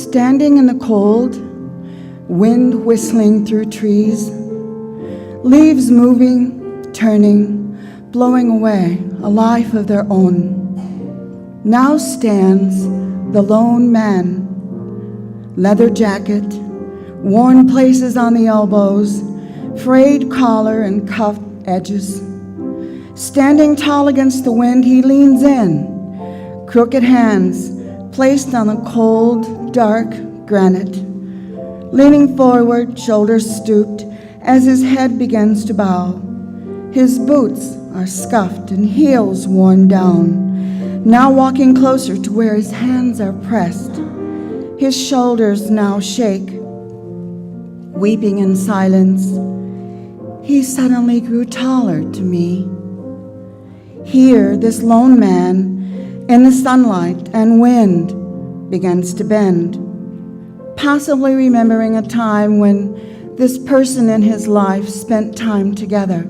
Standing in the cold, wind whistling through trees, leaves moving, turning, blowing away a life of their own. Now stands the lone man, leather jacket, worn places on the elbows, frayed collar and cuffed edges. Standing tall against the wind, he leans in, crooked hands placed on the cold, dark granite. Leaning forward, shoulders stooped, as his head begins to bow. His boots are scuffed and heels worn down, now walking closer to where his hands are pressed. His shoulders now shake. Weeping in silence, he suddenly grew taller to me. Here, this lone man, in the sunlight and wind, begins to bend, possibly remembering a time when this person in his life spent time together,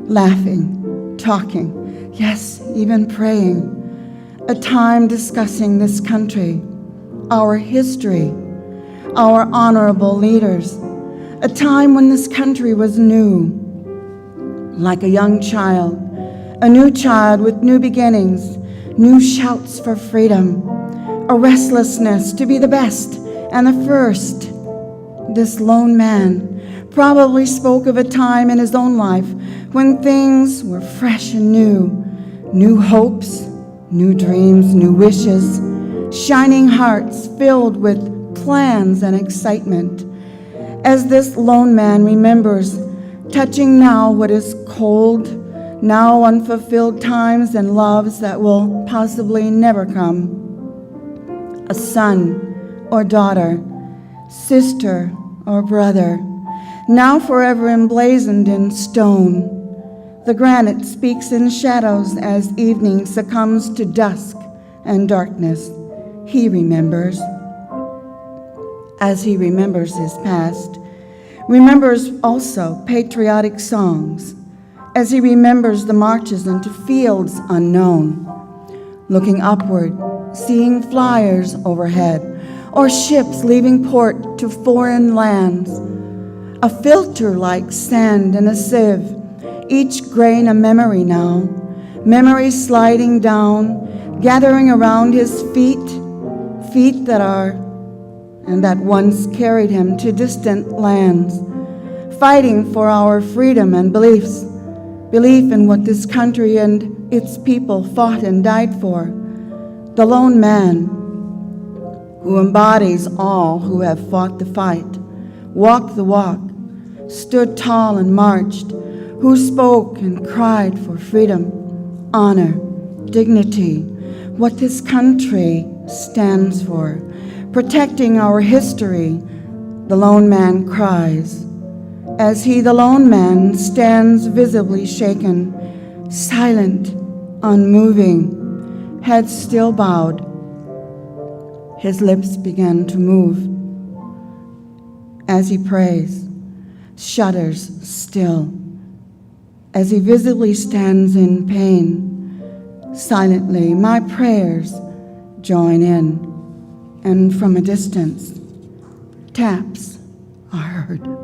laughing, talking, yes, even praying, a time discussing this country, our history, our honorable leaders, a time when this country was new, like a young child, a new child with new beginnings, new shouts for freedom, a restlessness to be the best and the first. This lone man probably spoke of a time in his own life when things were fresh and new hopes, new dreams, new wishes, shining hearts filled with plans and excitement. As this lone man remembers, touching now what is cold, now unfulfilled times and loves that will possibly never come. A son or daughter, sister or brother, now forever emblazoned in stone. The granite speaks in shadows as evening succumbs to dusk and darkness. He remembers. As he remembers his past, remembers also patriotic songs, as he remembers the marches into fields unknown, looking upward, seeing flyers overhead, or ships leaving port to foreign lands, a filter like sand in a sieve, each grain a memory now, memories sliding down, gathering around his feet that are and that once carried him to distant lands, fighting for our freedom and beliefs, belief in what this country and its people fought and died for. The lone man who embodies all who have fought the fight, walked the walk, stood tall and marched, who spoke and cried for freedom, honor, dignity, what this country stands for, protecting our history. The lone man cries, as he, the lone man, stands visibly shaken, silent, unmoving, head still bowed. His lips begin to move. As he prays, shudders still, as he visibly stands in pain. Silently, my prayers join in, and from a distance, taps are heard.